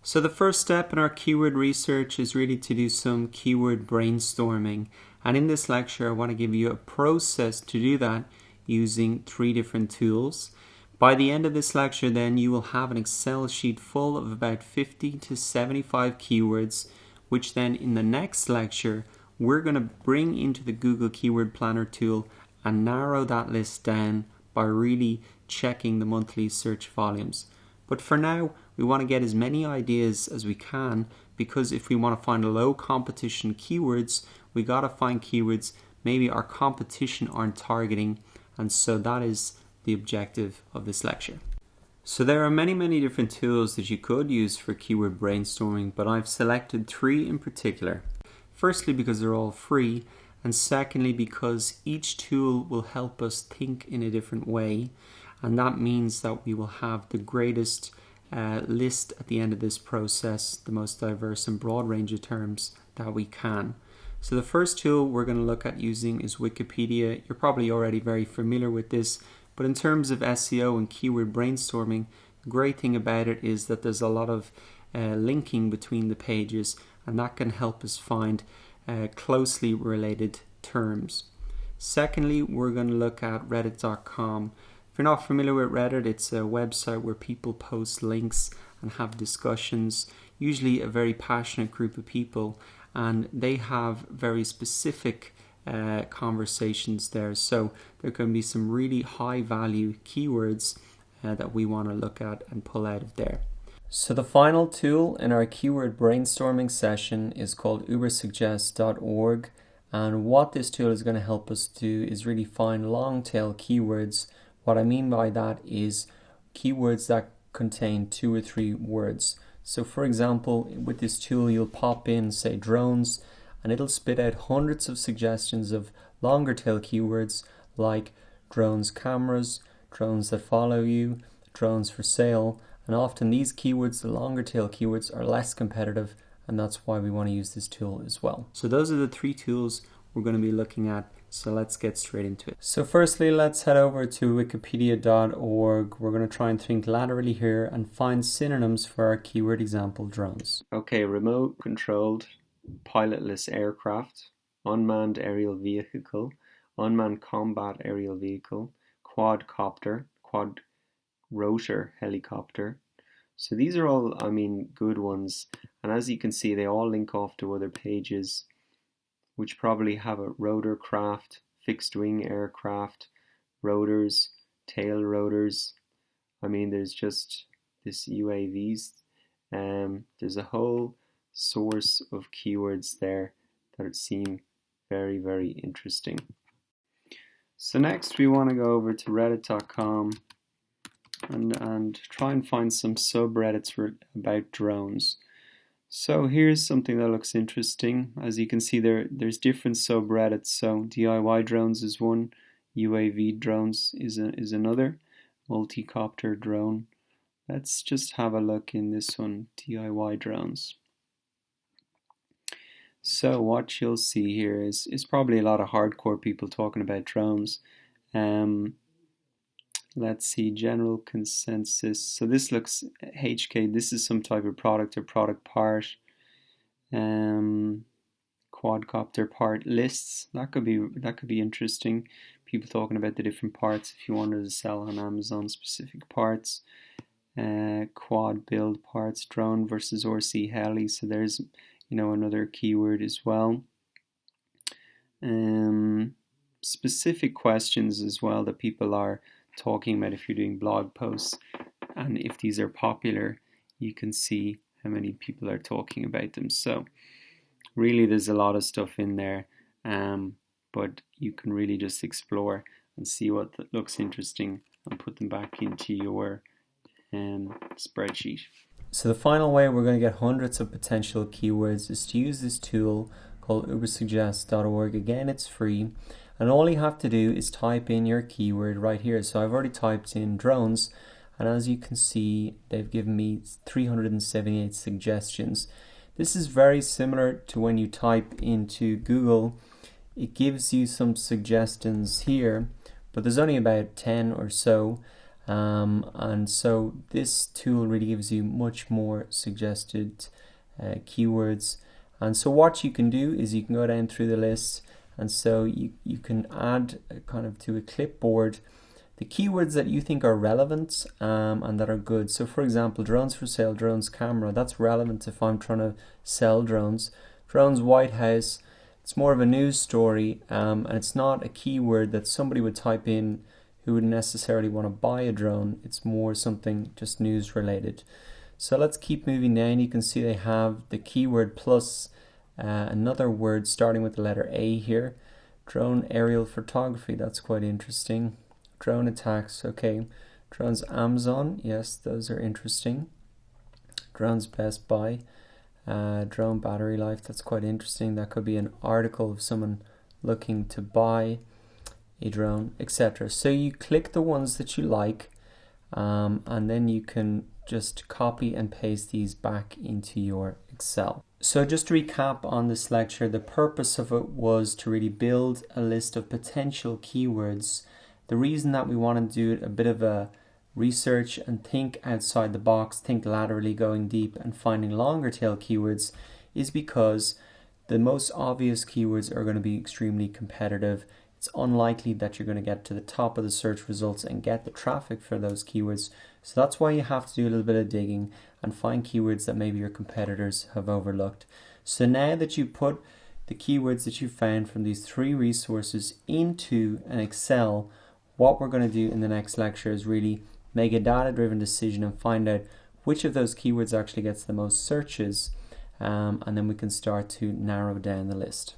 So the first step in our keyword research is really to do some keyword brainstorming. And in this lecture, I want to give you a process to do that using 3 different tools. By the end of this lecture, then, you will have an Excel sheet full of about 50 to 75 keywords, which then in the next lecture, we're going to bring into the Google Keyword Planner tool and narrow that list down by really checking the monthly search volumes. But for now, we want to get as many ideas as we can, because if we want to find low competition keywords, we got to find keywords maybe our competition aren't targeting, and so that is the objective of this lecture. So there are many different tools that you could use for keyword brainstorming, but I've selected 3 in particular. Firstly, because they're all free, and secondly, because each tool will help us think in a different way, and that means that we will have the greatest list at the end of this process, the most diverse and broad range of terms that we can. So the first tool we're going to look at using is Wikipedia. You're probably already very familiar with this, but in terms of SEO and keyword brainstorming, the great thing about it is that there's a lot of linking between the pages, and that can help us find closely related terms. Secondly, we're going to look at reddit.com. If you're not familiar with Reddit, it's a website where people post links and have discussions, usually a very passionate group of people, and they have very specific conversations there. So there can be some really high value keywords that we want to look at and pull out of there. So the final tool in our keyword brainstorming session is called ubersuggest.org, and what this tool is going to help us do is really find long tail keywords. What I mean by that is keywords that contain 2 or 3 words. So for example, with this tool, you'll pop in, say, drones, and it'll spit out hundreds of suggestions of longer tail keywords like drones cameras, drones that follow you, drones for sale, and often these keywords, the longer tail keywords, are less competitive, and that's why we want to use this tool as well. So those are the 3 tools we're going to be looking at. So let's get straight into it. So firstly, let's head over to wikipedia.org. We're going to try and think laterally here and find synonyms for our keyword example, drones. Okay, remote controlled pilotless aircraft, unmanned aerial vehicle, unmanned combat aerial vehicle, quadcopter, quad rotor helicopter. So these are all, good ones. And as you can see, they all link off to other pages, which probably have a rotor craft, fixed wing aircraft, rotors, tail rotors. There's just this UAVs. There's a whole source of keywords there that seem very interesting. So next we want to go over to reddit.com and try and find some subreddits about drones. So here's something that looks interesting. As you can see, there's different subreddits. So DIY drones is one, UAV drones is another, multicopter drone. Let's just have a look in this one, DIY drones. So what you'll see here is probably a lot of hardcore people talking about drones. Let's see, general consensus. So this looks HK. This is some type of product or product part. Quadcopter part lists. That could be interesting. People talking about the different parts if you wanted to sell on Amazon specific parts. Quad build parts, drone versus RC heli. So there's another keyword as well. Specific questions as well that people are talking about if you're doing blog posts, and if these are popular, you can see how many people are talking about them. So really there's a lot of stuff in there, but you can really just explore and see what looks interesting and put them back into your spreadsheet. So the final way we're going to get hundreds of potential keywords is to use this tool called ubersuggest.org. Again, it's free, and all you have to do is type in your keyword right here. So I've already typed in drones, and as you can see, they've given me 378 suggestions. This is very similar to when you type into Google. It gives you some suggestions here, but there's only about 10 or so, And so this tool really gives you much more suggested keywords. And so what you can do is you can go down through the list, and so you can add kind of to a clipboard the keywords that you think are relevant and that are good. So for example, drones for sale, drones camera, that's relevant if I'm trying to sell drones. Drones White House, it's more of a news story, and it's not a keyword that somebody would type in who wouldn't necessarily want to buy a drone. It's more something just news related. So let's keep moving down. You can see they have the keyword plus another word starting with the letter A here. Drone aerial photography, that's quite interesting. Drone attacks, okay. Drones Amazon, yes, those are interesting. Drones Best Buy. Drone battery life, that's quite interesting. That could be an article of someone looking to buy a drone, etc. So you click the ones that you like, and then you can just copy and paste these back into your Excel. So just to recap on this lecture, the purpose of it was to really build a list of potential keywords. The reason that we want to do a bit of a research and think outside the box, think laterally, going deep and finding longer tail keywords, is because the most obvious keywords are going to be extremely competitive. It's unlikely that you're going to get to the top of the search results and get the traffic for those keywords. So that's why you have to do a little bit of digging and find keywords that maybe your competitors have overlooked. So now that you put the keywords that you found from these 3 resources into an Excel, what we're going to do in the next lecture is really make a data-driven decision and find out which of those keywords actually gets the most searches, and then we can start to narrow down the list.